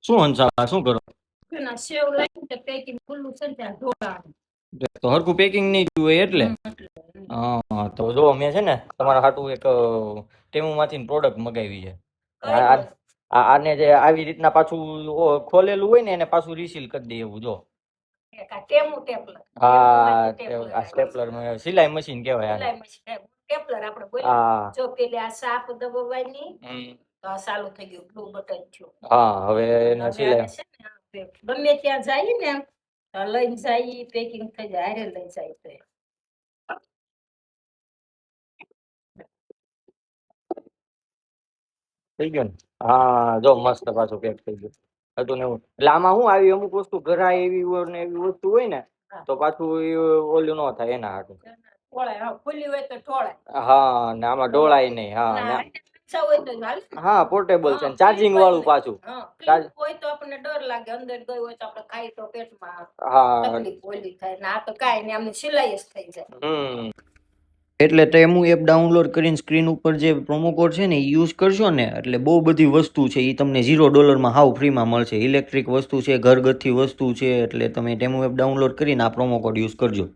શું હંસા શું કરો? ના સેવ લાવીને તો પેકિંગ ખુલ્લું છે ને ત્યાં ઢોળાનું. તો હરખું પેકિંગ નહીં જોવે એટલે. હા તો જો મેં છે ને તમારા હાટું એક ટેમુમાંથી પ્રોડક્ટ મગાવી છે. આને જે આવી રીતના પાછું ખોલેલું હોય ને એને પાછું રીસીલ કરી દે એવું જો. હા સ્ટેપલર સિલાઈ મશીન કહેવાય. સ્ટેપલર આપણે બોલીએ જો પેલી આ સાપ દબાવવાની તો આ ચાલુ થઈ ગયું બ્લુ બટન થયું. હા હવે એને સિલાઈ ગમે ત્યાં જાય ને લઈને જાય પેકિંગ થઈ જાય હારે લઈ જાય તો થઈ ગયું ને. હા જો મસ્ત પાછું પેક થઈ ગયું હતું ને એવું. એટલે આમાં શું આવી અમુક વસ્તુ ઘરાય એવી હોય ને એવી વસ્તુ હોય ને તો પાછું ઓલું ન થાય એના હાટું. ખુલ્લી હોય તો ઢોળાય. હા ને આમાં ઢોળાય નહીં. હા પોર્ટેબલ છે ચાર્જિંગ વાળું પાછું. હોય તો આપણને ડર લાગે અંદર ગઈ હોય તો આપણે ખાઈ તો પેટમાં તકલીફ ઓલી થાય ને આ તો કાંઈ નહીં આમને સિલાઈ જ થઈ જાય. એટલે ટેમુ એપ ડાઉનલોડ કરીને સ્ક્રીન ઉપર જે પ્રોમો કોડ છે ને એ યુઝ કરશો ને એટલે બહુ બધી વસ્તુ છે એ તમને $0 હાવ ફ્રીમાં મળશે. ઇલેક્ટ્રિક વસ્તુ છે, ઘરગથ્થી વસ્તુ છે, એટલે તમે ટેમુ એપ ડાઉનલોડ કરીને આ પ્રોમો કોડ યુઝ કરજો.